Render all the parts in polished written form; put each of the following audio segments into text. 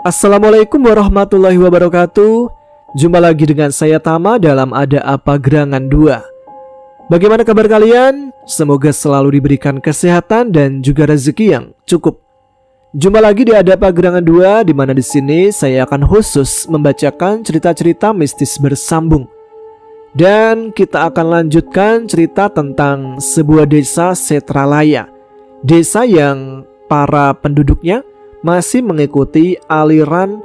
Assalamualaikum warahmatullahi wabarakatuh. Jumpa lagi dengan saya Tama dalam Ada Apa Gerangan 2. Bagaimana kabar kalian? Semoga selalu diberikan kesehatan dan juga rezeki yang cukup. Jumpa lagi di Ada Apa Gerangan 2, di mana di sini saya akan khusus membacakan cerita-cerita mistis bersambung. Dan kita akan lanjutkan cerita tentang sebuah desa Setralaya. Desa yang para penduduknya masih mengikuti aliran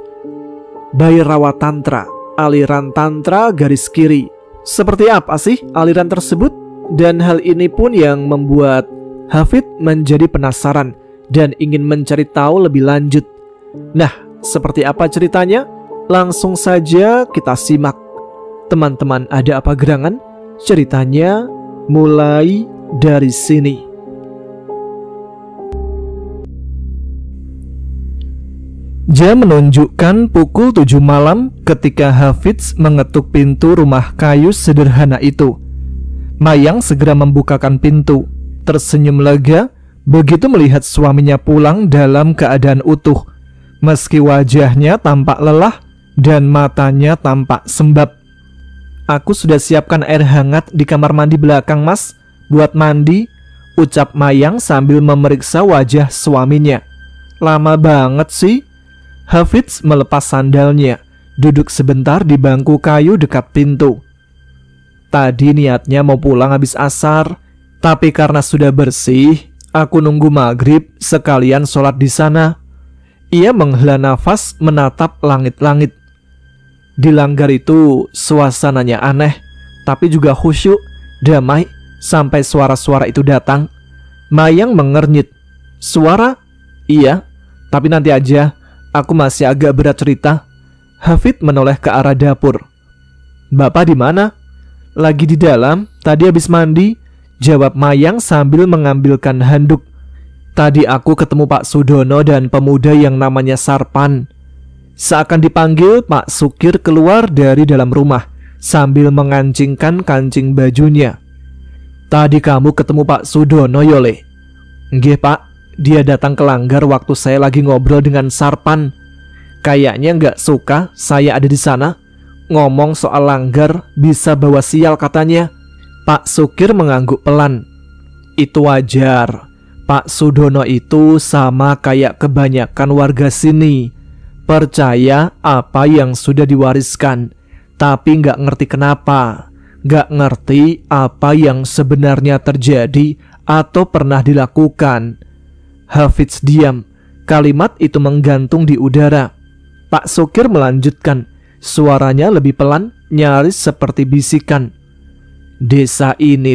Bhairawa Tantra, aliran Tantra garis kiri. Seperti apa sih aliran tersebut? Dan hal ini pun yang membuat Hafid menjadi penasaran dan ingin mencari tahu lebih lanjut. Nah, seperti apa ceritanya? Langsung saja kita simak. Teman-teman, ada apa gerangan? Ceritanya mulai dari sini. Jam menunjukkan pukul 7 malam ketika Hafiz mengetuk pintu rumah kayu sederhana itu. Mayang segera membukakan pintu, tersenyum lega begitu melihat suaminya pulang dalam keadaan utuh, meski wajahnya tampak lelah dan matanya tampak sembab. "Aku sudah siapkan air hangat di kamar mandi belakang, Mas, buat mandi," ucap Mayang sambil memeriksa wajah suaminya. "Lama banget sih." Hafiz melepas sandalnya, duduk sebentar di bangku kayu dekat pintu. "Tadi niatnya mau pulang habis asar, tapi karena sudah bersih, aku nunggu maghrib sekalian sholat di sana." Ia menghela nafas menatap langit-langit. Di langgar itu suasananya aneh, tapi juga khusyuk, damai, sampai suara-suara itu datang. Mayang mengernyit. "Suara? Iya, tapi nanti aja. Aku masih agak berat cerita." Hafid menoleh ke arah dapur. "Bapak di mana?" "Lagi di dalam, tadi habis mandi," jawab Mayang sambil mengambilkan handuk. "Tadi aku ketemu Pak Sudono dan pemuda yang namanya Sarpan." Seakan dipanggil, Pak Sukir keluar dari dalam rumah sambil mengancingkan kancing bajunya. "Tadi kamu ketemu Pak Sudono, Yole?" "Nggih, Pak. Dia datang ke langgar waktu saya lagi ngobrol dengan Sarpan. Kayaknya nggak suka saya ada di sana. Ngomong soal langgar bisa bawa sial katanya." Pak Sukir mengangguk pelan. "Itu wajar. Pak Sudono itu sama kayak kebanyakan warga sini. Percaya apa yang sudah diwariskan, tapi nggak ngerti kenapa. Nggak ngerti apa yang sebenarnya terjadi atau pernah dilakukan." Hafiz diam. Kalimat itu menggantung di udara. Pak Sukir melanjutkan. Suaranya lebih pelan, nyaris seperti bisikan. "Desa ini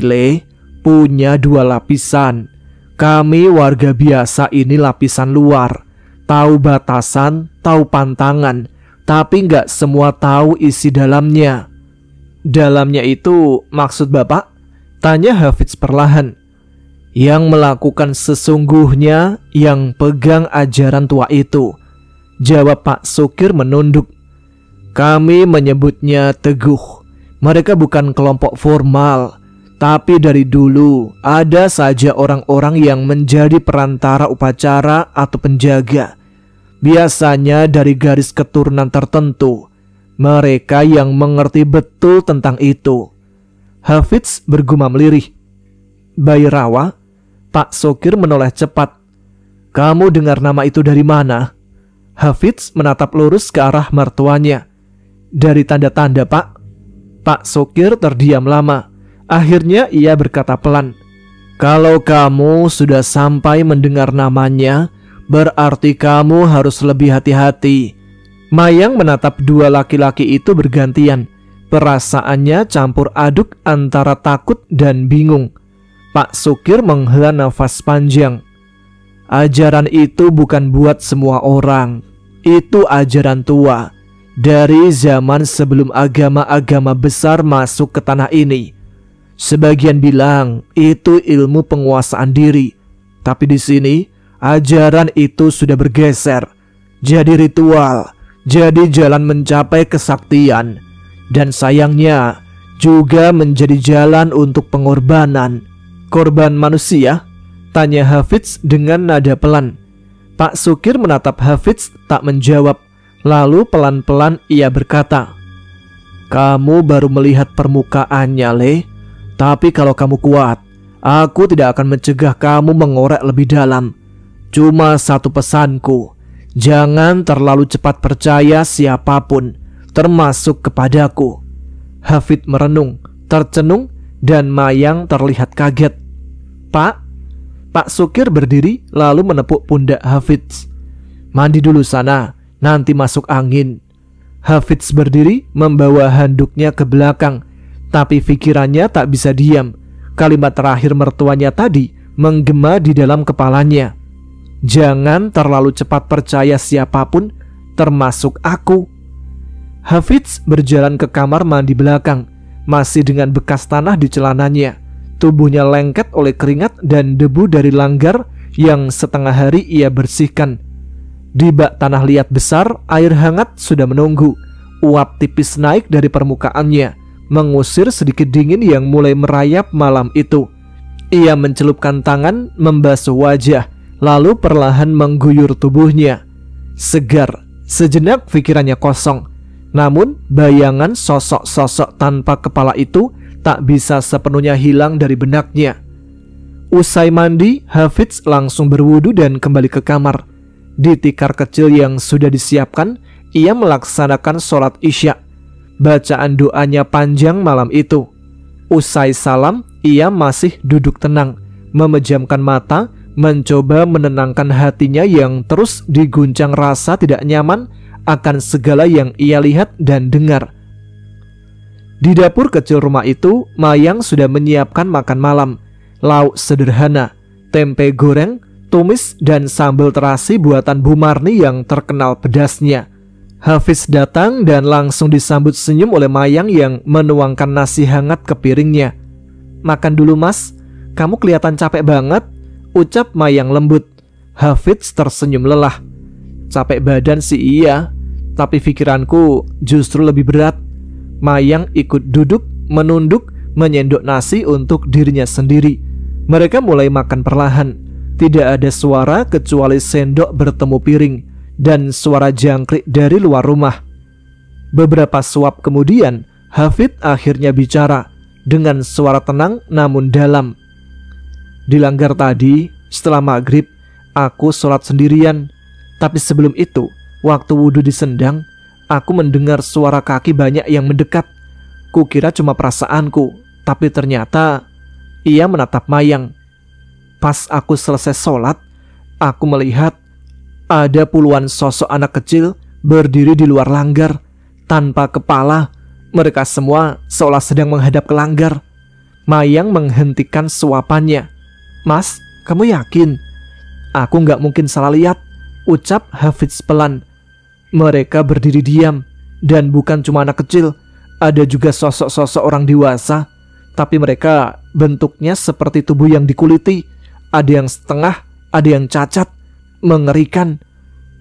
punya 2 lapisan. Kami warga biasa ini lapisan luar. Tahu batasan, tahu pantangan, tapi nggak semua tahu isi dalamnya." "Dalamnya itu maksud Bapak?" tanya Hafiz perlahan. "Yang melakukan sesungguhnya, yang pegang ajaran tua itu," jawab Pak Sukir menunduk. "Kami menyebutnya teguh. Mereka bukan kelompok formal, tapi dari dulu ada saja orang-orang yang menjadi perantara upacara atau penjaga. Biasanya dari garis keturunan tertentu. Mereka yang mengerti betul tentang itu." Hafiz bergumam lirih. "Bhairawa?" Pak Sukir menoleh cepat. "Kamu dengar nama itu dari mana?" Hafiz menatap lurus ke arah mertuanya. "Dari tanda-tanda, Pak." Pak Sukir terdiam lama. Akhirnya ia berkata pelan, "Kalau kamu sudah sampai mendengar namanya, berarti kamu harus lebih hati-hati." Mayang menatap 2 laki-laki itu bergantian. Perasaannya campur aduk antara takut dan bingung. Pak Sukir menghela nafas panjang. "Ajaran itu bukan buat semua orang. Itu ajaran tua. Dari zaman sebelum agama-agama besar masuk ke tanah ini. Sebagian bilang itu ilmu penguasaan diri. Tapi di sini, ajaran itu sudah bergeser. Jadi ritual. Jadi jalan mencapai kesaktian. Dan sayangnya, juga menjadi jalan untuk pengorbanan." "Korban manusia?" tanya Hafiz dengan nada pelan. Pak Sukir menatap Hafiz tak menjawab. Lalu pelan-pelan ia berkata, "Kamu baru melihat permukaannya, Le. Tapi kalau kamu kuat, aku tidak akan mencegah kamu mengorek lebih dalam. Cuma satu pesanku, jangan terlalu cepat percaya siapapun, termasuk kepadaku." Hafid merenung, tercenung, dan Mayang terlihat kaget. "Pak?" Pak Sukir berdiri lalu menepuk pundak Hafidz. "Mandi dulu sana, nanti masuk angin." Hafidz berdiri membawa handuknya ke belakang, tapi pikirannya tak bisa diam. Kalimat terakhir mertuanya tadi menggema di dalam kepalanya. Jangan terlalu cepat percaya siapapun, termasuk aku. Hafidz berjalan ke kamar mandi belakang, masih dengan bekas tanah di celananya. Tubuhnya lengket oleh keringat dan debu dari langgar yang setengah hari ia bersihkan. Di bak tanah liat besar, air hangat sudah menunggu. Uap tipis naik dari permukaannya, mengusir sedikit dingin yang mulai merayap malam itu. Ia mencelupkan tangan, membasuh wajah, lalu perlahan mengguyur tubuhnya. Segar, sejenak pikirannya kosong. Namun bayangan sosok-sosok tanpa kepala itu tak bisa sepenuhnya hilang dari benaknya. Usai mandi, Hafidz langsung berwudu dan kembali ke kamar. Di tikar kecil yang sudah disiapkan, ia melaksanakan sholat isya. Bacaan doanya panjang malam itu. Usai salam, ia masih duduk tenang, memejamkan mata, mencoba menenangkan hatinya yang terus diguncang rasa tidak nyaman akan segala yang ia lihat dan dengar. Di dapur kecil rumah itu, Mayang sudah menyiapkan makan malam. Lauk sederhana, tempe goreng, tumis, dan sambal terasi buatan Bu Marni yang terkenal pedasnya. Hafidz datang dan langsung disambut senyum oleh Mayang yang menuangkan nasi hangat ke piringnya. "Makan dulu, Mas. Kamu kelihatan capek banget," ucap Mayang lembut. Hafidz tersenyum lelah. "Capek badan sih iya, tapi pikiranku justru lebih berat." Mayang ikut duduk, menunduk, menyendok nasi untuk dirinya sendiri. Mereka mulai makan perlahan. Tidak ada suara kecuali sendok bertemu piring dan suara jangkrik dari luar rumah. Beberapa suap kemudian, Hafid akhirnya bicara dengan suara tenang namun dalam. "Di langgar tadi, setelah maghrib, aku sholat sendirian. Tapi sebelum itu, waktu wudhu di sendang, aku mendengar suara kaki banyak yang mendekat. Kukira cuma perasaanku, tapi ternyata..." Ia menatap Mayang. "Pas aku selesai sholat, aku melihat ada puluhan sosok anak kecil berdiri di luar langgar, tanpa kepala. Mereka semua seolah sedang menghadap ke langgar." Mayang menghentikan suapannya. "Mas, kamu yakin?" "Aku nggak mungkin salah lihat," ucap Hafidz pelan. "Mereka berdiri diam, dan bukan cuma anak kecil, ada juga sosok-sosok orang dewasa. Tapi mereka bentuknya seperti tubuh yang dikuliti. Ada yang setengah, ada yang cacat. Mengerikan."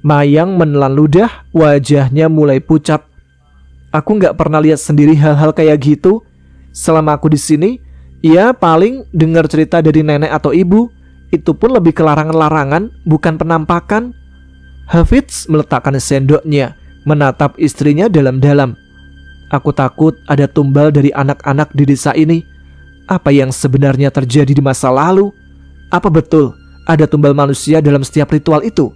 Mayang menelan ludah, wajahnya mulai pucat. "Aku nggak pernah lihat sendiri hal-hal kayak gitu. Selama aku di sini, ya paling dengar cerita dari nenek atau ibu. Itu pun lebih ke larangan-larangan, bukan penampakan." Hafidz meletakkan sendoknya, menatap istrinya dalam-dalam. "Aku takut ada tumbal dari anak-anak di desa ini. Apa yang sebenarnya terjadi di masa lalu? Apa betul ada tumbal manusia dalam setiap ritual itu?"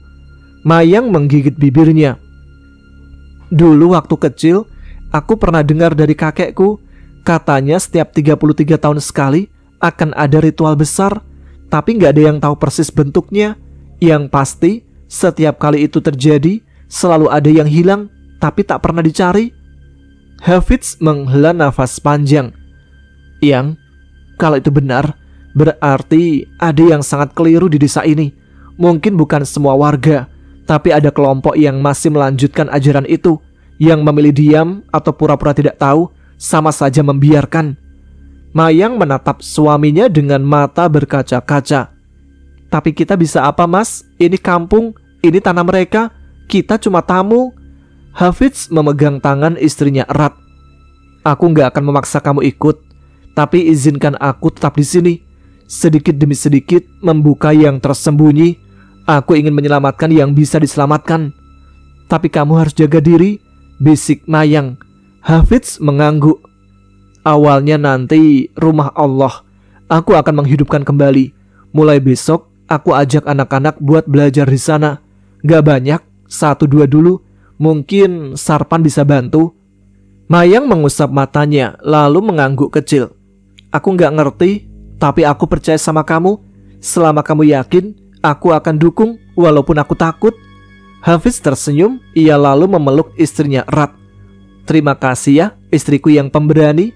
Mayang menggigit bibirnya. "Dulu waktu kecil, aku pernah dengar dari kakekku. Katanya setiap 33 tahun sekali akan ada ritual besar, tapi nggak ada yang tahu persis bentuknya. Yang pasti, setiap kali itu terjadi, selalu ada yang hilang, tapi tak pernah dicari." Hafidz menghela nafas panjang. "Yang, kalau itu benar, berarti ada yang sangat keliru di desa ini. Mungkin bukan semua warga, tapi ada kelompok yang masih melanjutkan ajaran itu, yang memilih diam atau pura-pura tidak tahu, sama saja membiarkan." Mayang menatap suaminya dengan mata berkaca-kaca. "Tapi kita bisa apa, Mas? Ini kampung, ini tanah mereka. Kita cuma tamu." Hafidz memegang tangan istrinya erat. "Aku nggak akan memaksa kamu ikut, tapi izinkan aku tetap di sini. Sedikit demi sedikit membuka yang tersembunyi. Aku ingin menyelamatkan yang bisa diselamatkan." Tapi kamu harus jaga diri, bisik Mayang. Hafidz mengangguk. Awalnya nanti rumah Allah aku akan menghidupkan kembali. Mulai besok aku ajak anak-anak buat belajar di sana. Gak banyak, 1-2 dulu. Mungkin Sarpan bisa bantu. Mayang mengusap matanya lalu mengangguk kecil. Aku gak ngerti, tapi aku percaya sama kamu. Selama kamu yakin, aku akan dukung walaupun aku takut. Hafidz tersenyum, ia lalu memeluk istrinya erat. Terima kasih ya, istriku yang pemberani.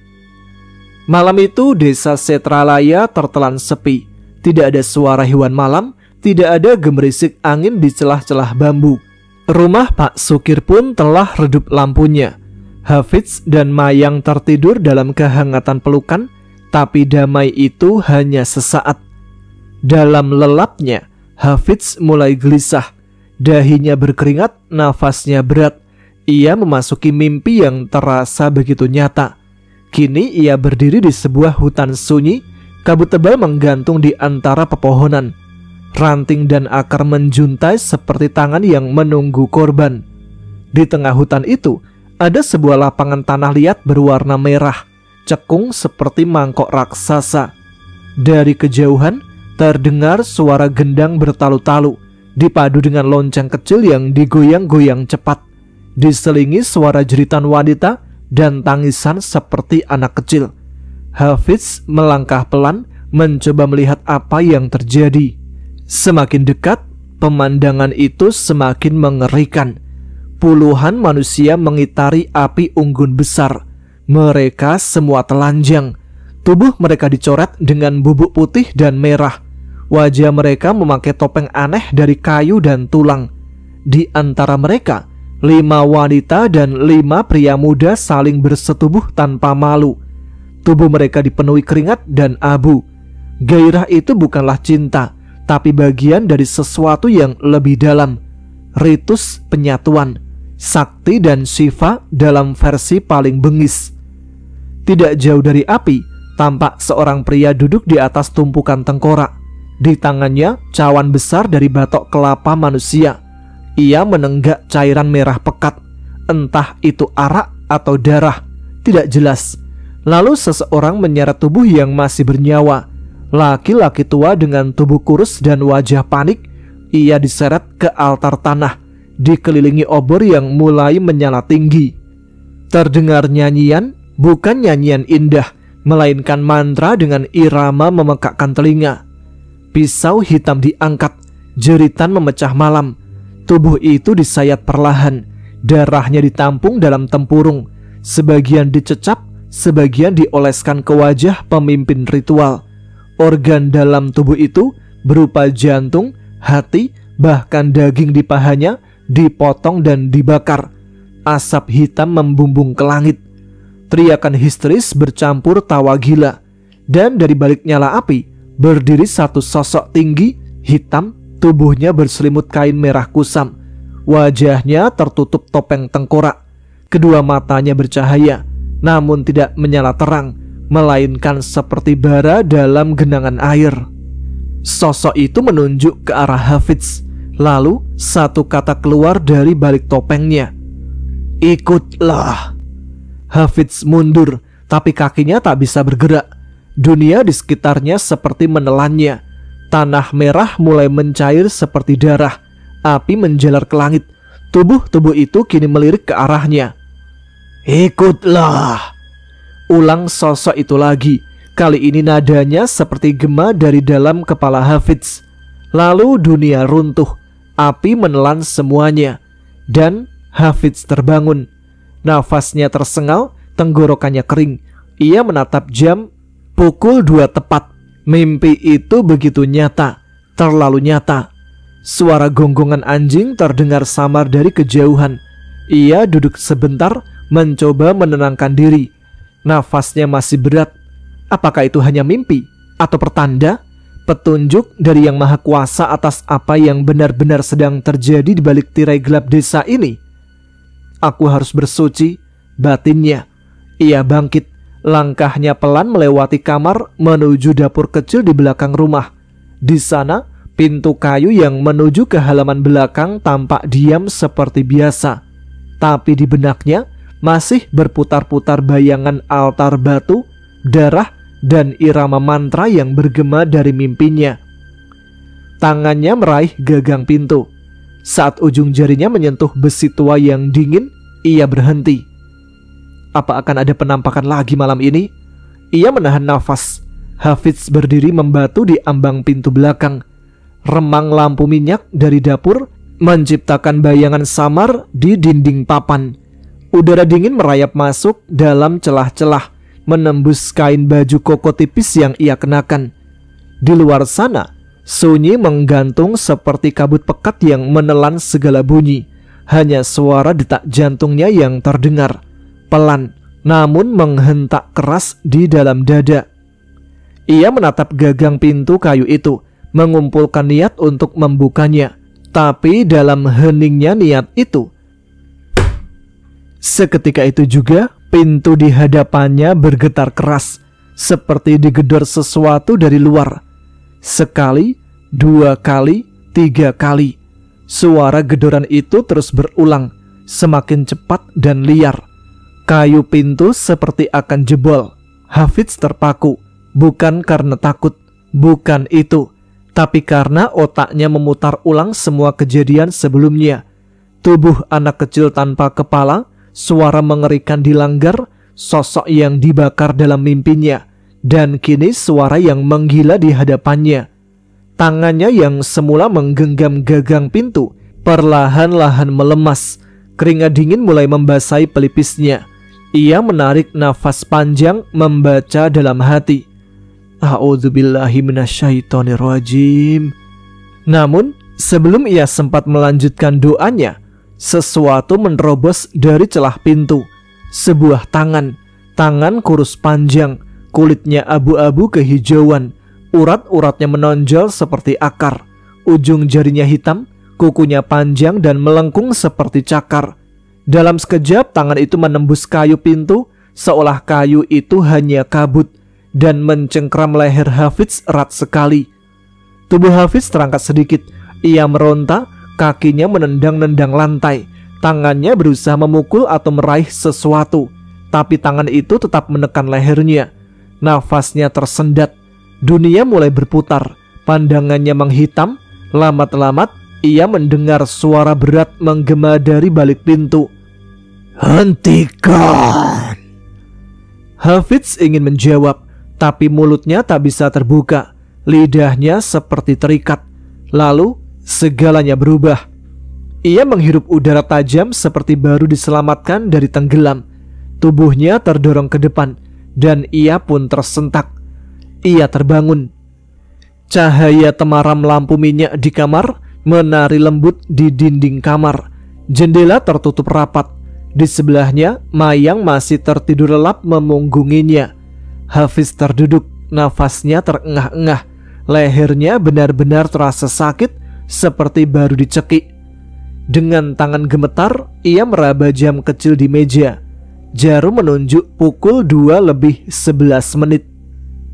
Malam itu desa Setralaya tertelan sepi. Tidak ada suara hewan malam, tidak ada gemerisik angin di celah-celah bambu. Rumah Pak Sukir pun telah redup lampunya. Hafidz dan Mayang tertidur dalam kehangatan pelukan, tapi damai itu hanya sesaat. Dalam lelapnya, Hafidz mulai gelisah. Dahinya berkeringat, nafasnya berat. Ia memasuki mimpi yang terasa begitu nyata. Kini ia berdiri di sebuah hutan sunyi. Kabut tebal menggantung di antara pepohonan. Ranting dan akar menjuntai seperti tangan yang menunggu korban. Di tengah hutan itu, ada sebuah lapangan tanah liat berwarna merah, cekung seperti mangkok raksasa. Dari kejauhan, terdengar suara gendang bertalu-talu, dipadu dengan lonceng kecil yang digoyang-goyang cepat. Diselingi suara jeritan wanita dan tangisan seperti anak kecil. Hafidz melangkah pelan, mencoba melihat apa yang terjadi. Semakin dekat, pemandangan itu semakin mengerikan. Puluhan manusia mengitari api unggun besar. Mereka semua telanjang. Tubuh mereka dicoret dengan bubuk putih dan merah. Wajah mereka memakai topeng aneh dari kayu dan tulang. Di antara mereka, 5 wanita dan 5 pria muda saling bersetubuh tanpa malu. Tubuh mereka dipenuhi keringat dan abu. Gairah itu bukanlah cinta, tapi bagian dari sesuatu yang lebih dalam. Ritus penyatuan, sakti dan Shiva dalam versi paling bengis. Tidak jauh dari api, tampak seorang pria duduk di atas tumpukan tengkorak. Di tangannya cawan besar dari batok kelapa manusia. Ia menenggak cairan merah pekat. Entah itu arak atau darah, tidak jelas. Lalu seseorang menyeret tubuh yang masih bernyawa. Laki-laki tua dengan tubuh kurus dan wajah panik. Ia diseret ke altar tanah, dikelilingi obor yang mulai menyala tinggi. Terdengar nyanyian, bukan nyanyian indah, melainkan mantra dengan irama memekakkan telinga. Pisau hitam diangkat, jeritan memecah malam. Tubuh itu disayat perlahan, darahnya ditampung dalam tempurung. Sebagian dicecap, sebagian dioleskan ke wajah pemimpin ritual. Organ dalam tubuh itu berupa jantung, hati, bahkan daging di pahanya dipotong dan dibakar. Asap hitam membumbung ke langit. Teriakan histeris bercampur tawa gila. Dan dari balik nyala api berdiri satu sosok tinggi, hitam, tubuhnya berselimut kain merah kusam. Wajahnya tertutup topeng tengkorak. Kedua matanya bercahaya, namun tidak menyala terang, melainkan seperti bara dalam genangan air. Sosok itu menunjuk ke arah Hafidz. Lalu satu kata keluar dari balik topengnya. Ikutlah. Hafidz mundur, tapi kakinya tak bisa bergerak. Dunia di sekitarnya seperti menelannya. Tanah merah mulai mencair seperti darah. Api menjalar ke langit. Tubuh-tubuh itu kini melirik ke arahnya. Ikutlah. Ulang sosok itu lagi. Kali ini nadanya seperti gema dari dalam kepala Hafidz. Lalu dunia runtuh. Api menelan semuanya. Dan Hafidz terbangun. Nafasnya tersengal, tenggorokannya kering. Ia menatap jam. Pukul 2 tepat. Mimpi itu begitu nyata, terlalu nyata. Suara gonggongan anjing terdengar samar dari kejauhan. Ia duduk sebentar, mencoba menenangkan diri. Nafasnya masih berat. Apakah itu hanya mimpi atau pertanda? Petunjuk dari Yang Maha Kuasa atas apa yang benar-benar sedang terjadi di balik tirai gelap desa ini? Aku harus bersuci, batinnya. Ia bangkit, langkahnya pelan melewati kamar menuju dapur kecil di belakang rumah. Di sana, Pintu kayu yang menuju ke halaman belakang tampak diam seperti biasa, tapi di benaknya masih berputar-putar bayangan altar batu, darah, dan irama mantra yang bergema dari mimpinya. Tangannya meraih gagang pintu. Saat ujung jarinya menyentuh besi tua yang dingin, ia berhenti. Apa akan ada penampakan lagi malam ini? Ia menahan nafas. Hafidz berdiri membatu di ambang pintu belakang. Remang lampu minyak dari dapur menciptakan bayangan samar di dinding papan. Udara dingin merayap masuk dalam celah-celah, menembus kain baju koko tipis yang ia kenakan. Di luar sana, sunyi menggantung seperti kabut pekat yang menelan segala bunyi. Hanya suara detak jantungnya yang terdengar, pelan namun menghentak keras di dalam dada. Ia menatap gagang pintu kayu itu, mengumpulkan niat untuk membukanya. Tapi dalam heningnya niat itu, seketika itu juga pintu di hadapannya bergetar keras, seperti digedor sesuatu dari luar. Sekali, 2 kali, 3 kali. Suara gedoran itu terus berulang, semakin cepat dan liar. Kayu pintu seperti akan jebol. Hafidz terpaku, bukan karena takut, bukan itu, tapi karena otaknya memutar ulang semua kejadian sebelumnya. Tubuh anak kecil tanpa kepala, suara mengerikan dilanggar, sosok yang dibakar dalam mimpinya, dan kini suara yang menggila di hadapannya. Tangannya yang semula menggenggam gagang pintu perlahan-lahan melemas. Keringat dingin mulai membasahi pelipisnya. Ia menarik nafas panjang, membaca dalam hati, A'udzubillahi minasyaitonirrajim. Namun sebelum ia sempat melanjutkan doanya, sesuatu menerobos dari celah pintu. Sebuah tangan kurus panjang, kulitnya abu-abu kehijauan, urat-uratnya menonjol seperti akar, ujung jarinya hitam, kukunya panjang dan melengkung seperti cakar. Dalam sekejap tangan itu menembus kayu pintu, seolah kayu itu hanya kabut, dan mencengkram leher Hafidz erat sekali. Tubuh Hafidz terangkat sedikit. Ia meronta, kakinya menendang-nendang lantai. Tangannya berusaha memukul atau meraih sesuatu, tapi tangan itu tetap menekan lehernya. Nafasnya tersendat. Dunia mulai berputar. Pandangannya menghitam. Lamat-lamat ia mendengar suara berat menggema dari balik pintu. "Hentikan!" Hafidz ingin menjawab, tapi mulutnya tak bisa terbuka. Lidahnya seperti terikat. Lalu segalanya berubah. Ia menghirup udara tajam seperti baru diselamatkan dari tenggelam. Tubuhnya terdorong ke depan, dan ia pun tersentak. Ia terbangun. Cahaya temaram lampu minyak di kamar menari lembut di dinding kamar. Jendela tertutup rapat. Di sebelahnya, Mayang masih tertidur lelap memunggunginya. Hafidz terduduk, nafasnya terengah-engah. Lehernya benar-benar terasa sakit, seperti baru dicekik. Dengan tangan gemetar, ia meraba jam kecil di meja. Jarum menunjuk pukul 2:11.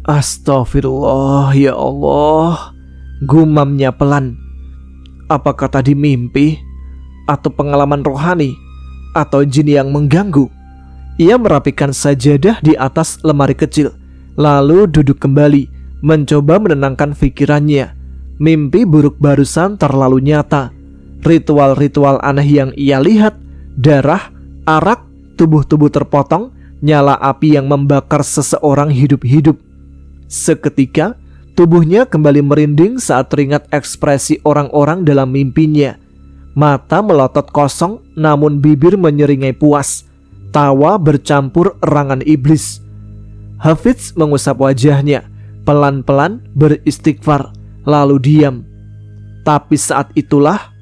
Astagfirullah, ya Allah, gumamnya pelan. Apakah tadi mimpi? Atau pengalaman rohani? Atau jin yang mengganggu? Ia merapikan sajadah di atas lemari kecil, lalu duduk kembali, mencoba menenangkan pikirannya. Mimpi buruk barusan terlalu nyata. Ritual-ritual aneh yang ia lihat, darah, arak, tubuh-tubuh terpotong, nyala api yang membakar seseorang hidup-hidup. Seketika, tubuhnya kembali merinding saat teringat ekspresi orang-orang dalam mimpinya. Mata melotot kosong, namun bibir menyeringai puas. Tawa bercampur erangan iblis. Hafidz mengusap wajahnya, pelan-pelan beristighfar, lalu diam. Tapi saat itulah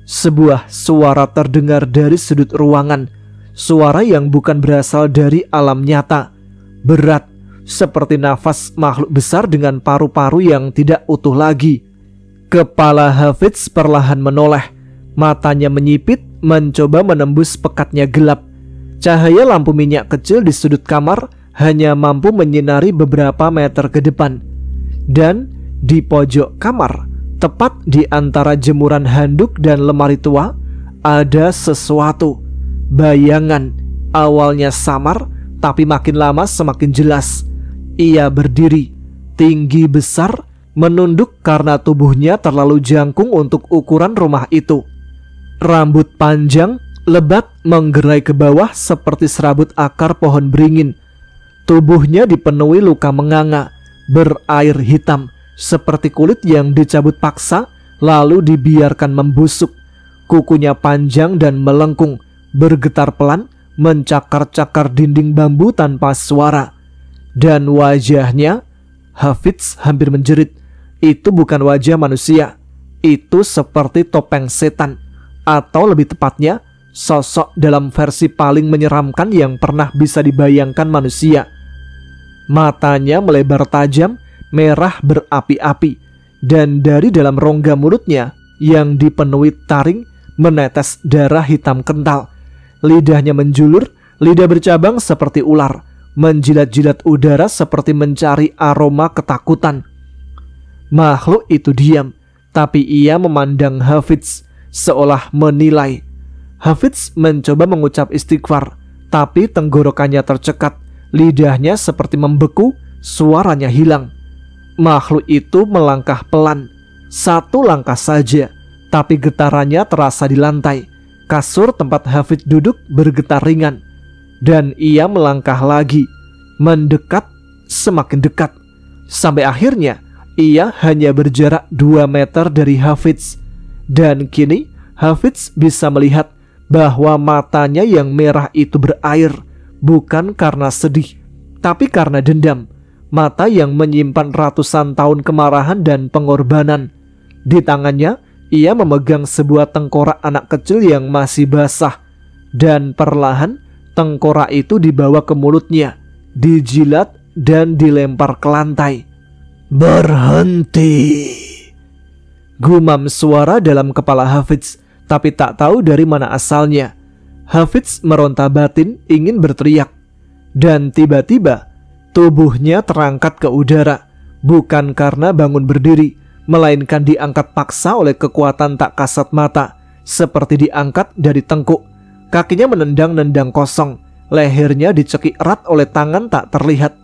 sebuah suara terdengar dari sudut ruangan. Suara yang bukan berasal dari alam nyata. Berat, seperti nafas makhluk besar dengan paru-paru yang tidak utuh lagi. Kepala Hafidz perlahan menoleh. Matanya menyipit, mencoba menembus pekatnya gelap. Cahaya lampu minyak kecil di sudut kamar hanya mampu menyinari beberapa meter ke depan. Dan di pojok kamar Tepat di antara jemuran handuk dan lemari tua ada sesuatu. Bayangan, awalnya samar tapi makin lama semakin jelas. Ia berdiri, tinggi besar, menunduk karena tubuhnya terlalu jangkung untuk ukuran rumah itu. Rambut panjang, lebat menggerai ke bawah seperti serabut akar pohon beringin. Tubuhnya dipenuhi luka menganga, berair hitam, seperti kulit yang dicabut paksa lalu dibiarkan membusuk. Kukunya panjang dan melengkung, bergetar pelan, mencakar-cakar dinding bambu tanpa suara. Dan wajahnya, Hafidz hampir menjerit. Itu bukan wajah manusia, itu seperti topeng setan, atau lebih tepatnya sosok dalam versi paling menyeramkan yang pernah bisa dibayangkan manusia. Matanya melebar tajam, merah berapi-api, dan dari dalam rongga mulutnya yang dipenuhi taring menetes darah hitam kental. Lidahnya menjulur, lidah bercabang seperti ular, menjilat-jilat udara seperti mencari aroma ketakutan. Makhluk itu diam, tapi ia memandang Hafidz seolah menilai. Hafidz mencoba mengucap istighfar, tapi tenggorokannya tercekat, lidahnya seperti membeku, suaranya hilang. Makhluk itu melangkah pelan, satu langkah saja, tapi getarannya terasa di lantai. Kasur tempat Hafidz duduk bergetar ringan, dan ia melangkah lagi, mendekat, semakin dekat, sampai akhirnya ia hanya berjarak 2 meter dari Hafidz. Dan kini Hafidz bisa melihat bahwa matanya yang merah itu berair, bukan karena sedih, tapi karena dendam. Mata yang menyimpan ratusan tahun kemarahan dan pengorbanan. Di tangannya ia memegang sebuah tengkorak anak kecil yang masih basah, dan perlahan tengkorak itu dibawa ke mulutnya, dijilat dan dilempar ke lantai. "Berhenti!" gumam suara dalam kepala Hafidz, tapi tak tahu dari mana asalnya. Hafidz meronta batin ingin berteriak, dan tiba-tiba tubuhnya terangkat ke udara, bukan karena bangun berdiri, melainkan diangkat paksa oleh kekuatan tak kasat mata, seperti diangkat dari tengkuk. Kakinya menendang-nendang kosong, lehernya dicekik erat oleh tangan tak terlihat,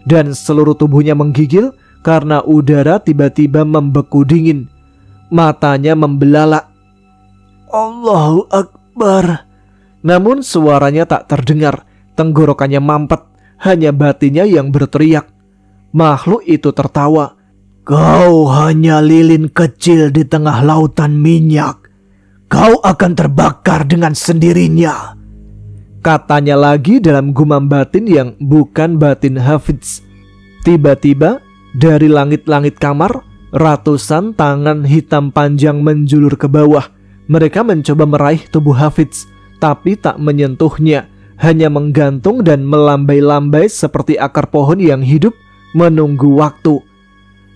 dan seluruh tubuhnya menggigil karena udara tiba-tiba membeku dingin. Matanya membelalak. "Allahu Akbar!" Namun suaranya tak terdengar, tenggorokannya mampet, hanya batinnya yang berteriak. Makhluk itu tertawa. "Kau hanya lilin kecil di tengah lautan minyak. Kau akan terbakar dengan sendirinya," katanya lagi dalam gumam batin yang bukan batin Hafidz. Tiba-tiba dari langit-langit kamar, ratusan tangan hitam panjang menjulur ke bawah. Mereka mencoba meraih tubuh Hafidz, tapi tak menyentuhnya, hanya menggantung dan melambai-lambai seperti akar pohon yang hidup menunggu waktu.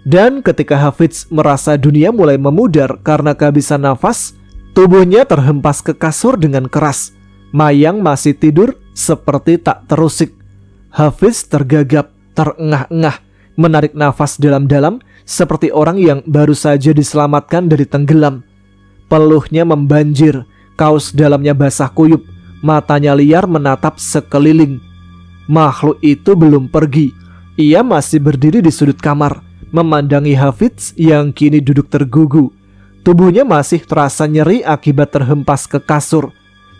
Dan ketika Hafidz merasa dunia mulai memudar karena kehabisan nafas, tubuhnya terhempas ke kasur dengan keras. Mayang masih tidur seperti tak terusik. Hafidz tergagap, terengah-engah, menarik nafas dalam-dalam seperti orang yang baru saja diselamatkan dari tenggelam. Peluhnya membanjir, kaos dalamnya basah kuyup, matanya liar menatap sekeliling. Makhluk itu belum pergi. Ia masih berdiri di sudut kamar, memandangi Hafidz yang kini duduk tergugu. Tubuhnya masih terasa nyeri akibat terhempas ke kasur.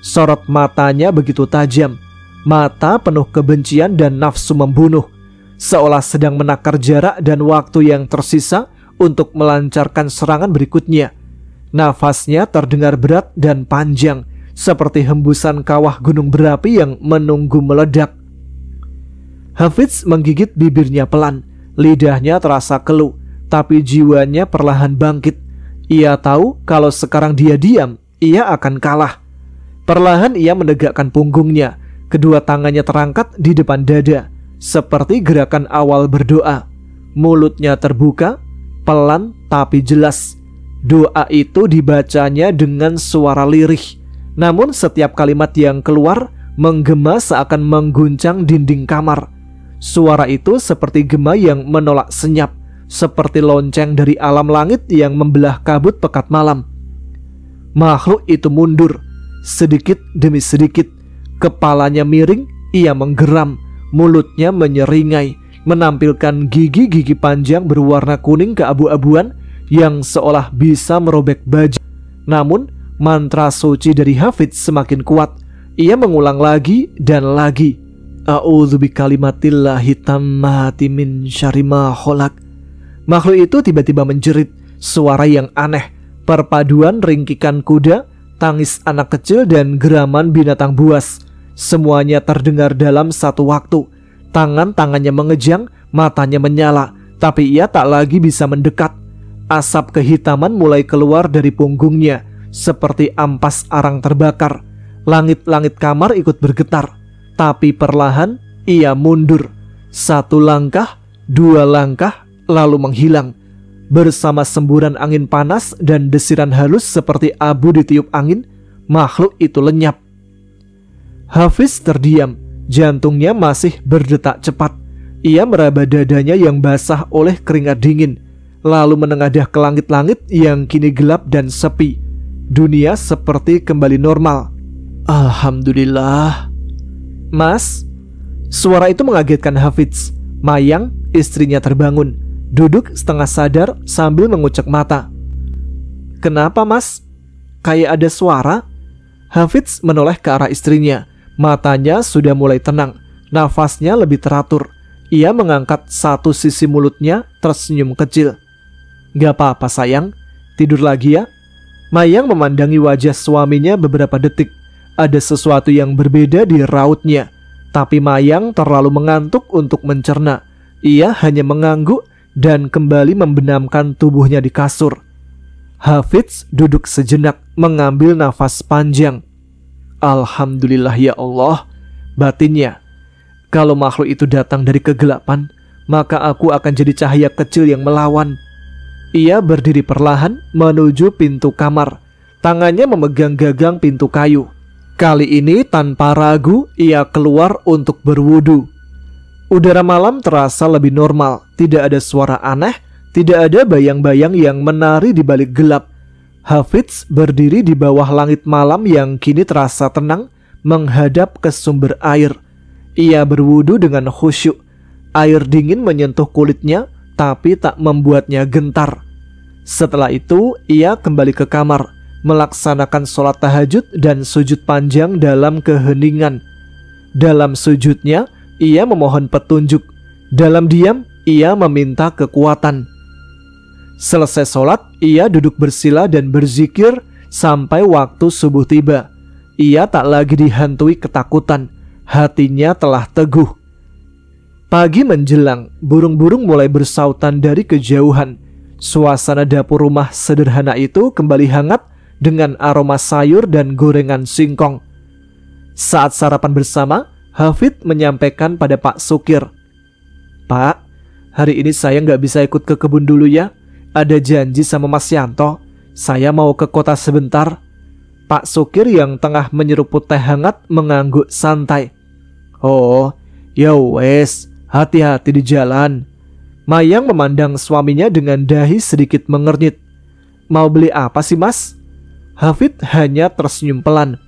Sorot matanya begitu tajam, mata penuh kebencian dan nafsu membunuh, seolah sedang menakar jarak dan waktu yang tersisa untuk melancarkan serangan berikutnya. Nafasnya terdengar berat dan panjang, seperti hembusan kawah gunung berapi yang menunggu meledak. Hafidz menggigit bibirnya pelan, lidahnya terasa keluh, tapi jiwanya perlahan bangkit. Ia tahu kalau sekarang dia diam, ia akan kalah. Perlahan ia menegakkan punggungnya, kedua tangannya terangkat di depan dada, seperti gerakan awal berdoa. Mulutnya terbuka, pelan tapi jelas. Doa itu dibacanya dengan suara lirih, namun setiap kalimat yang keluar menggema seakan mengguncang dinding kamar. Suara itu seperti gema yang menolak senyap, seperti lonceng dari alam langit yang membelah kabut pekat malam. Makhluk itu mundur, sedikit demi sedikit. Kepalanya miring, ia menggeram, mulutnya menyeringai, menampilkan gigi-gigi panjang berwarna kuning keabu-abuan yang seolah bisa merobek baju. Namun, mantra suci dari Hafidz semakin kuat. Ia mengulang lagi dan lagi. A'udzu bikalimatillahi tammati min syarri ma khalaq. Makhluk itu tiba-tiba menjerit, suara yang aneh, perpaduan ringkikan kuda, tangis anak kecil dan geraman binatang buas. Semuanya terdengar dalam satu waktu. Tangan-tangannya mengejang, matanya menyala, tapi ia tak lagi bisa mendekat. Asap kehitaman mulai keluar dari punggungnya, seperti ampas arang terbakar. Langit-langit kamar ikut bergetar, tapi perlahan ia mundur. 1 langkah, 2 langkah, lalu menghilang. Bersama semburan angin panas dan desiran halus seperti abu ditiup angin, makhluk itu lenyap. Hafidz terdiam, jantungnya masih berdetak cepat. Ia meraba dadanya yang basah oleh keringat dingin, lalu menengadah ke langit-langit yang kini gelap dan sepi. Dunia seperti kembali normal. Alhamdulillah. Mas, suara itu mengagetkan Hafidz. Mayang, istrinya terbangun, duduk setengah sadar sambil mengucek mata. Kenapa mas? Kayak ada suara? Hafidz menoleh ke arah istrinya. Matanya sudah mulai tenang, nafasnya lebih teratur. Ia mengangkat satu sisi mulutnya, tersenyum kecil. Gak apa-apa sayang, tidur lagi ya. Mayang memandangi wajah suaminya beberapa detik. Ada sesuatu yang berbeda di rautnya, tapi Mayang terlalu mengantuk untuk mencerna. Ia hanya mengangguk dan kembali membenamkan tubuhnya di kasur. Hafidz duduk sejenak, mengambil nafas panjang. Alhamdulillah ya Allah, batinnya. Kalau makhluk itu datang dari kegelapan, maka aku akan jadi cahaya kecil yang melawan. Ia berdiri perlahan menuju pintu kamar. Tangannya memegang gagang pintu kayu. Kali ini tanpa ragu ia keluar untuk berwudu. Udara malam terasa lebih normal. Tidak ada suara aneh, tidak ada bayang-bayang yang menari di balik gelap. Hafidz berdiri di bawah langit malam yang kini terasa tenang, menghadap ke sumber air. Ia berwudu dengan khusyuk. Air dingin menyentuh kulitnya, tapi tak membuatnya gentar. Setelah itu, ia kembali ke kamar, melaksanakan sholat tahajud dan sujud panjang dalam keheningan. Dalam sujudnya, ia memohon petunjuk. Dalam diam, ia meminta kekuatan. Selesai sholat, ia duduk bersila dan berzikir sampai waktu subuh tiba. Ia tak lagi dihantui ketakutan. Hatinya telah teguh. Pagi menjelang, burung-burung mulai bersautan dari kejauhan. Suasana dapur rumah sederhana itu kembali hangat dengan aroma sayur dan gorengan singkong. Saat sarapan bersama, Hafidz menyampaikan pada Pak Sukir, "Pak, hari ini saya nggak bisa ikut ke kebun dulu ya. Ada janji sama Mas Yanto. Saya mau ke kota sebentar." Pak Sukir yang tengah menyeruput teh hangat mengangguk santai. "Oh, ya wes, hati-hati di jalan." Mayang memandang suaminya dengan dahi sedikit mengernyit. "Mau beli apa sih mas?" Hafidz hanya tersenyum pelan.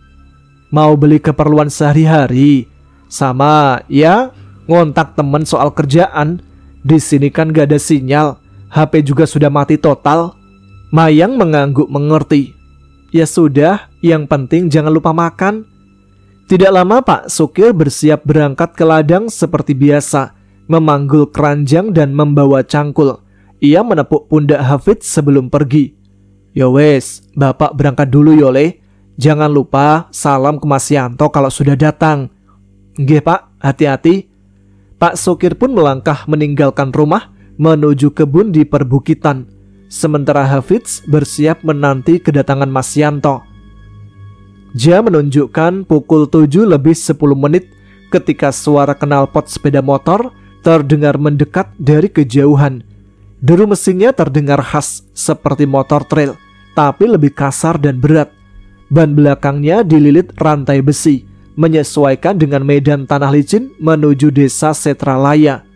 "Mau beli keperluan sehari-hari. Sama ya, ngontak temen soal kerjaan. Di sini kan gak ada sinyal. HP juga sudah mati total." Mayang mengangguk mengerti. "Ya sudah, yang penting jangan lupa makan." Tidak lama Pak Sukir bersiap berangkat ke ladang seperti biasa, memanggul keranjang dan membawa cangkul. Ia menepuk pundak Hafidz sebelum pergi. "Ya wes, bapak berangkat dulu yole. Jangan lupa salam ke Mas Yanto kalau sudah datang." "Nggih pak, hati-hati." Pak Sukir pun melangkah meninggalkan rumah menuju kebun di perbukitan. Sementara Hafidz bersiap menanti kedatangan Mas Yanto. Jam menunjukkan pukul 7:10 ketika suara knalpot sepeda motor terdengar mendekat dari kejauhan. Deru mesinnya terdengar khas seperti motor trail, tapi lebih kasar dan berat. Ban belakangnya dililit rantai besi, menyesuaikan dengan medan tanah licin menuju desa Setralaya.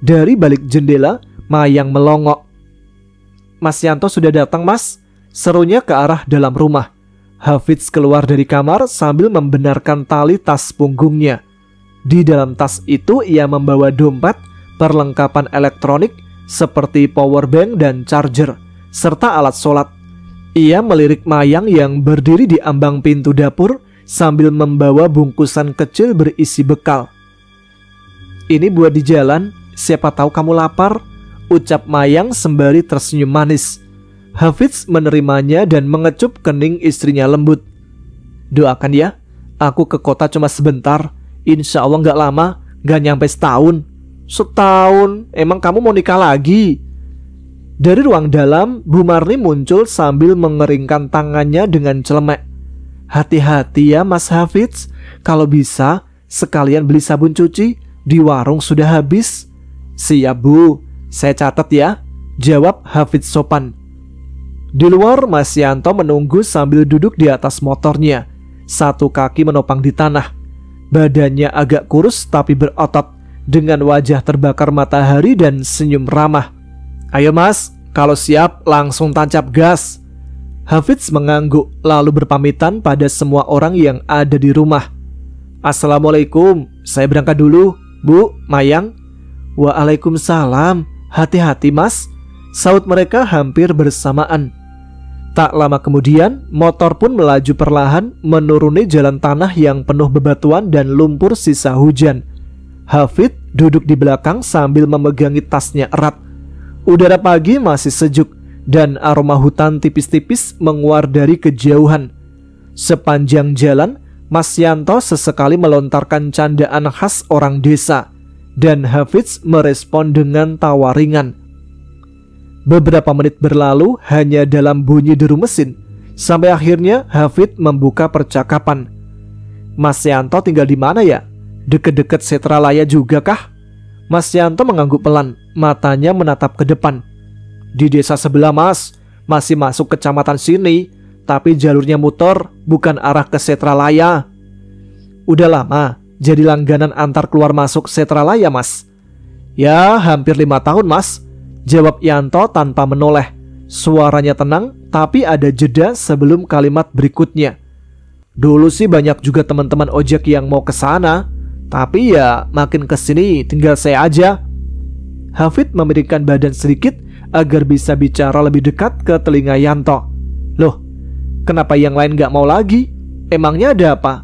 Dari balik jendela, Mayang melongok. "Mas Yanto sudah datang, Mas," serunya ke arah dalam rumah. Hafidz keluar dari kamar sambil membenarkan tali tas punggungnya. Di dalam tas itu ia membawa dompet, perlengkapan elektronik seperti power bank dan charger, serta alat sholat. Ia melirik Mayang yang berdiri di ambang pintu dapur sambil membawa bungkusan kecil berisi bekal. "Ini buat di jalan, siapa tahu kamu lapar," ucap Mayang sembari tersenyum manis. Hafidz menerimanya dan mengecup kening istrinya lembut. "Doakan ya, aku ke kota cuma sebentar. Insya Allah gak lama, gak nyampe setahun." "Setahun? Emang kamu mau nikah lagi?" Dari ruang dalam, Bu Marni muncul sambil mengeringkan tangannya dengan celemek. "Hati-hati ya Mas Hafidz, kalau bisa sekalian beli sabun cuci, di warung sudah habis." "Siap Bu, saya catat ya," jawab Hafidz sopan. Di luar, Mas Yanto menunggu sambil duduk di atas motornya, satu kaki menopang di tanah. Badannya agak kurus tapi berotot, dengan wajah terbakar matahari dan senyum ramah. "Ayo Mas, kalau siap langsung tancap gas." Hafidz mengangguk lalu berpamitan pada semua orang yang ada di rumah. "Assalamualaikum, saya berangkat dulu, Bu, Mayang." "Waalaikumsalam, hati-hati Mas," saut mereka hampir bersamaan. Tak lama kemudian, motor pun melaju perlahan menuruni jalan tanah yang penuh bebatuan dan lumpur sisa hujan. Hafidz duduk di belakang sambil memegangi tasnya erat. Udara pagi masih sejuk dan aroma hutan tipis-tipis menguar dari kejauhan. Sepanjang jalan, Mas Yanto sesekali melontarkan candaan khas orang desa, dan Hafidz merespon dengan tawa ringan. Beberapa menit berlalu hanya dalam bunyi deru mesin, sampai akhirnya Hafidz membuka percakapan. "Mas Yanto tinggal di mana ya? Deket-deket Setralaya juga kah?" Mas Yanto mengangguk pelan, matanya menatap ke depan. "Di desa sebelah Mas, masih masuk kecamatan sini, tapi jalurnya muter, bukan arah ke Setralaya." "Udah lama jadi langganan antar keluar masuk Setralaya Mas?" "Ya hampir 5 tahun Mas," jawab Yanto tanpa menoleh. Suaranya tenang tapi ada jeda sebelum kalimat berikutnya. "Dulu sih banyak juga teman-teman ojek yang mau ke sana, tapi ya makin kesini tinggal saya aja." Hafidz memiringkan badan sedikit agar bisa bicara lebih dekat ke telinga Yanto. "Loh, kenapa yang lain gak mau lagi? Emangnya ada apa?"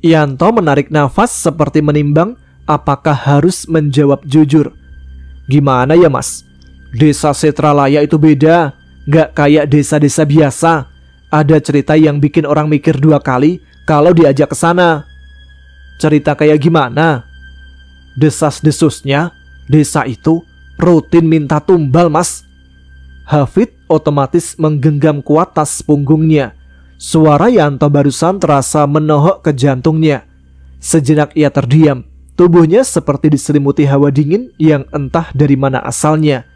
Yanto menarik nafas seperti menimbang apakah harus menjawab jujur. "Gimana ya Mas? Desa Setralaya itu beda, gak kayak desa-desa biasa. Ada cerita yang bikin orang mikir 2 kali kalau diajak ke sana." "Cerita kayak gimana?" "Desas-desusnya, desa itu rutin minta tumbal Mas." Hafidz otomatis menggenggam kuat tas punggungnya. Suara Yanto barusan terasa menohok ke jantungnya. Sejenak ia terdiam. Tubuhnya seperti diselimuti hawa dingin yang entah dari mana asalnya.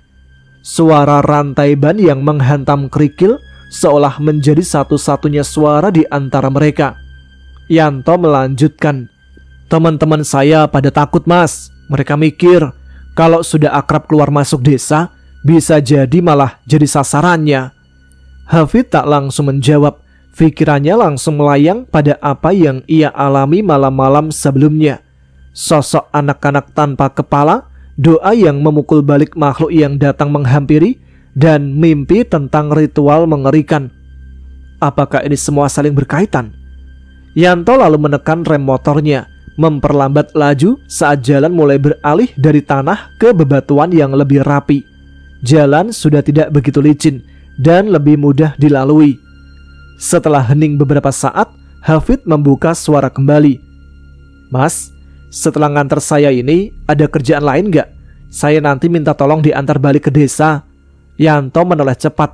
Suara rantai ban yang menghantam kerikil seolah menjadi satu-satunya suara di antara mereka. Yanto melanjutkan, "Teman-teman saya pada takut Mas. Mereka mikir kalau sudah akrab keluar masuk desa, bisa jadi malah jadi sasarannya." Hafidz tak langsung menjawab. Pikirannya langsung melayang pada apa yang ia alami malam-malam sebelumnya. Sosok anak-anak tanpa kepala, doa yang memukul balik makhluk yang datang menghampiri, dan mimpi tentang ritual mengerikan. Apakah ini semua saling berkaitan? Yanto lalu menekan rem motornya, memperlambat laju saat jalan mulai beralih dari tanah ke bebatuan yang lebih rapi. Jalan sudah tidak begitu licin dan lebih mudah dilalui. Setelah hening beberapa saat, Hafidz membuka suara kembali. "Mas, setelah ngantar saya ini ada kerjaan lain gak? Saya nanti minta tolong diantar balik ke desa." Yanto menoleh cepat.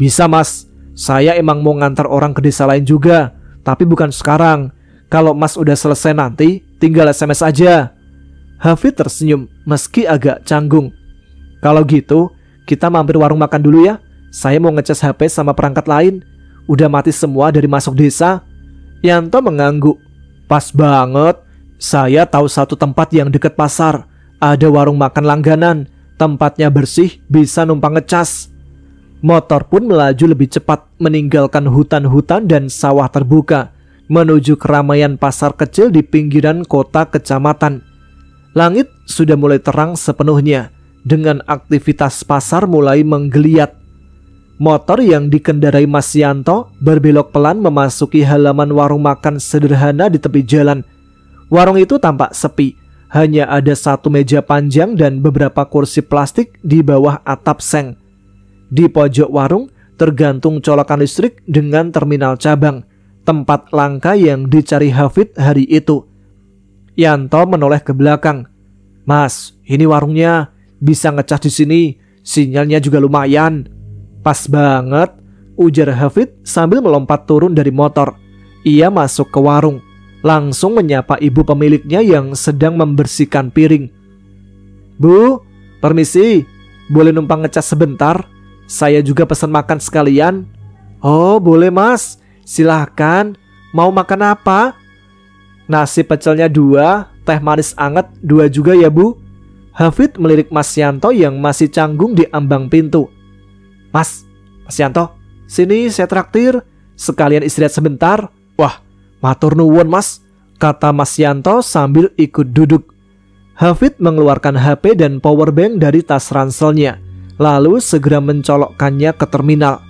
"Bisa Mas, saya emang mau ngantar orang ke desa lain juga, tapi bukan sekarang. Kalau Mas udah selesai nanti, tinggal SMS aja." Hafidz tersenyum meski agak canggung. "Kalau gitu, kita mampir warung makan dulu ya. Saya mau ngecas HP sama perangkat lain. Udah mati semua dari masuk desa." Yanto mengangguk. "Pas banget. Saya tahu satu tempat yang dekat pasar. Ada warung makan langganan, Tempatnya bersih, bisa numpang ngecas. Motor pun melaju lebih cepat, meninggalkan hutan-hutan dan sawah terbuka, menuju keramaian pasar kecil di pinggiran kota kecamatan. Langit sudah mulai terang sepenuhnya, dengan aktivitas pasar mulai menggeliat. Motor yang dikendarai Mas Yanto berbelok pelan memasuki halaman warung makan sederhana di tepi jalan. Warung itu tampak sepi, hanya ada satu meja panjang dan beberapa kursi plastik di bawah atap seng. Di pojok warung tergantung colokan listrik dengan terminal cabang, tempat langka yang dicari Hafid hari itu. Yanto menoleh ke belakang. "Mas, ini warungnya, bisa ngecas di sini, sinyalnya juga lumayan." "Pas banget," ujar Hafid sambil melompat turun dari motor. Ia masuk ke warung, langsung menyapa ibu pemiliknya yang sedang membersihkan piring. "Bu, permisi, boleh numpang ngecas sebentar? Saya juga pesan makan sekalian." "Oh, boleh Mas, silahkan. Mau makan apa?" "Nasi pecelnya 2, teh manis anget 2 juga ya Bu." Hafid melirik Mas Yanto yang masih canggung di ambang pintu. Mas Yanto, sini saya traktir, sekalian istirahat sebentar." "Wah, matur nuwun Mas," kata Mas Yanto sambil ikut duduk. Hafid mengeluarkan HP dan powerbank dari tas ranselnya, lalu segera mencolokkannya ke terminal.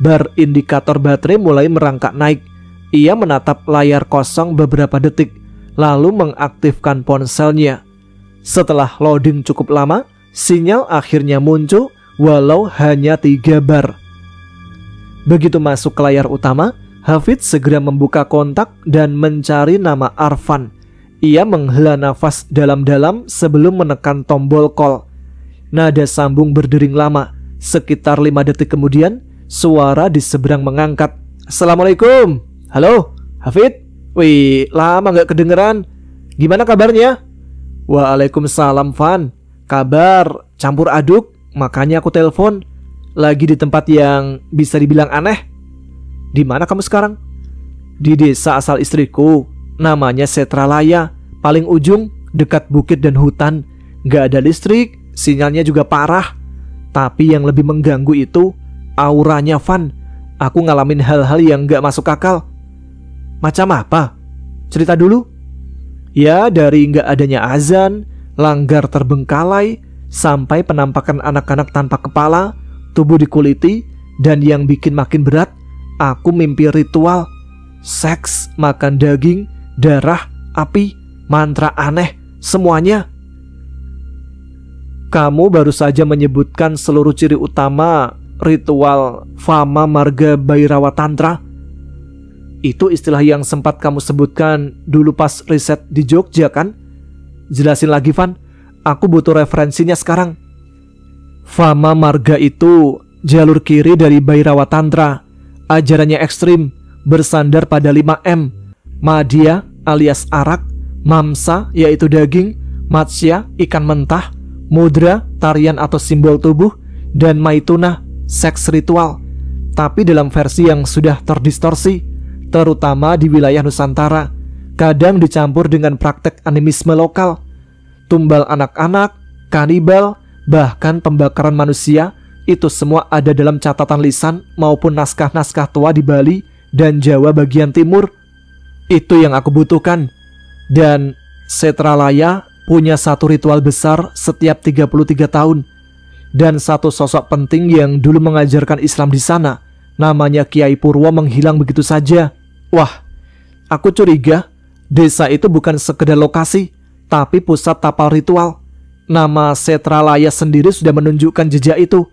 Bar indikator baterai mulai merangkak naik. Ia menatap layar kosong beberapa detik, lalu mengaktifkan ponselnya. Setelah loading cukup lama, sinyal akhirnya muncul, walau hanya 3 bar. Begitu masuk ke layar utama, Hafid segera membuka kontak dan mencari nama Arfan. Ia menghela nafas dalam-dalam sebelum menekan tombol call. Nada sambung berdering lama. Sekitar 5 detik kemudian, suara di seberang mengangkat. "Assalamualaikum. Halo, Hafid? Wih, lama gak kedengeran. Gimana kabarnya?" "Waalaikumsalam, Van. Kabar campur aduk, makanya aku telepon. Lagi di tempat yang bisa dibilang aneh." "Di mana kamu sekarang?" "Di desa asal istriku, namanya Setralaya. Paling ujung, dekat bukit dan hutan. Gak ada listrik, sinyalnya juga parah. Tapi yang lebih mengganggu itu auranya, Van. Aku ngalamin hal-hal yang gak masuk akal." "Macam apa? Cerita dulu." "Ya, dari gak adanya azan, langgar terbengkalai, sampai penampakan anak-anak tanpa kepala, tubuh dikuliti, dan yang bikin makin berat, aku mimpi ritual. Seks, makan daging, darah, api, mantra aneh, semuanya." "Kamu baru saja menyebutkan seluruh ciri utama ritual Fama Marga Bhairawa Tantra. Itu istilah yang sempat kamu sebutkan dulu pas riset di Jogja kan? Jelasin lagi, Van. Aku butuh referensinya sekarang." "Fama Marga itu jalur kiri dari Bhairawa Tantra. Ajarannya ekstrim, bersandar pada 5M. Madhya alias arak, Mamsa yaitu daging, Matsya ikan mentah, Mudra tarian atau simbol tubuh, dan Maituna seks ritual. Tapi dalam versi yang sudah terdistorsi, terutama di wilayah Nusantara. Kadang dicampur dengan praktek animisme lokal. Tumbal anak-anak, kanibal, bahkan pembakaran manusia, itu semua ada dalam catatan lisan maupun naskah-naskah tua di Bali dan Jawa bagian timur. Itu yang aku butuhkan. Dan Setralaya punya satu ritual besar setiap 33 tahun. Dan satu sosok penting yang dulu mengajarkan Islam di sana, namanya Kiai Purwo, menghilang begitu saja. Wah, aku curiga desa itu bukan sekedar lokasi, tapi pusat tapal ritual. Nama Setralaya sendiri sudah menunjukkan jejak itu.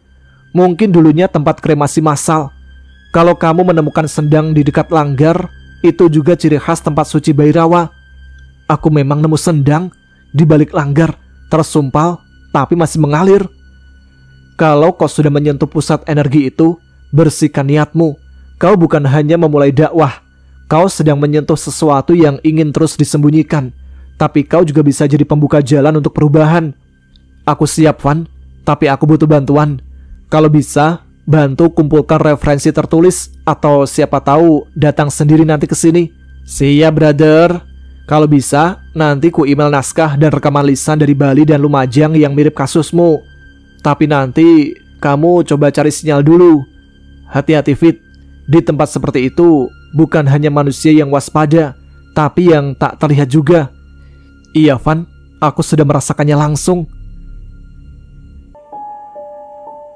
Mungkin dulunya tempat kremasi massal. Kalau kamu menemukan sendang di dekat langgar, itu juga ciri khas tempat suci Bhairawa. Aku memang nemu sendang di balik langgar, tersumpal tapi masih mengalir. Kalau kau sudah menyentuh pusat energi itu, bersihkan niatmu. Kau bukan hanya memulai dakwah, kau sedang menyentuh sesuatu yang ingin terus disembunyikan. Tapi kau juga bisa jadi pembuka jalan untuk perubahan. Aku siap, Van, tapi aku butuh bantuan. Kalau bisa, bantu kumpulkan referensi tertulis, atau siapa tahu datang sendiri nanti ke sini. Siap, brother. Kalau bisa, nanti ku email naskah dan rekaman lisan dari Bali dan Lumajang yang mirip kasusmu. Tapi nanti kamu coba cari sinyal dulu. Hati-hati Fit, di tempat seperti itu bukan hanya manusia yang waspada, tapi yang tak terlihat juga. Iya Van, aku sudah merasakannya langsung.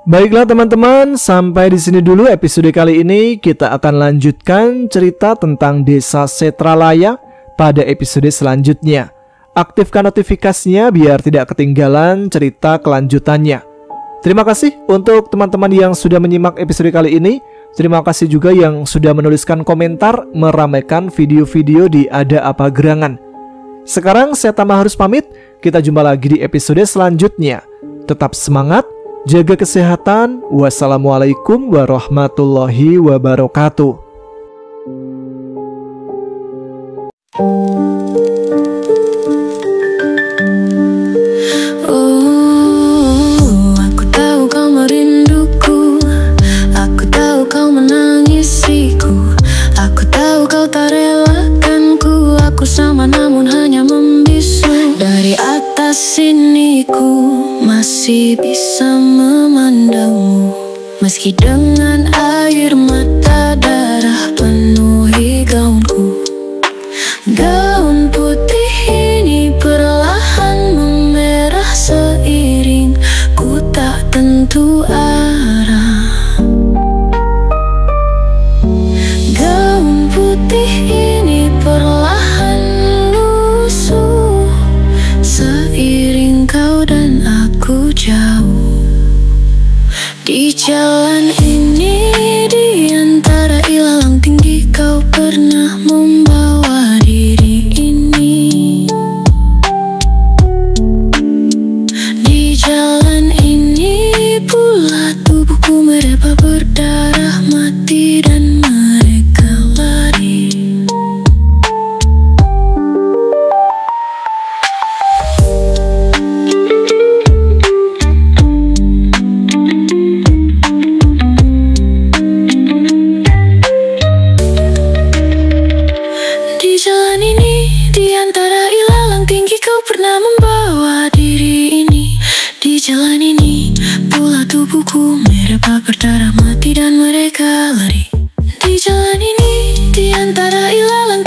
Baiklah teman-teman, sampai di sini dulu episode kali ini. Kita akan lanjutkan cerita tentang Desa Setralaya pada episode selanjutnya. Aktifkan notifikasinya biar tidak ketinggalan cerita kelanjutannya. Terima kasih untuk teman-teman yang sudah menyimak episode kali ini. Terima kasih juga yang sudah menuliskan komentar, meramaikan video-video di Ada Apa Gerangan. Sekarang saya Tama harus pamit. Kita jumpa lagi di episode selanjutnya. Tetap semangat, jaga kesehatan. Wassalamualaikum warahmatullahi wabarakatuh. Aku tahu kau merinduku, aku tahu kau menangisiku, aku tahu kau tak relakanku. Aku sama namun hanya membisu. Dari atas sini ku masih bisa memandangmu, meski dengan air mata darah penuhi gaunku. Gaun putih ini perlahan memerah seiring ku tak tentu arah. Gaun putih ini perlahan lusuh seiring kau dan aku jauh. Di jalan ini, di antara ilalang tinggi, kau pernah membawa diri ini. Di jalan ini pula tubuhku mereba berdarah mati dan mereka lari. Di jalan ini, di antara ilalang tinggi, kau pernah membawa diri ini. Di jalan ini, pula tubuhku mereba berdarah mati dan mereka lari. Di jalan ini, di antara ilalang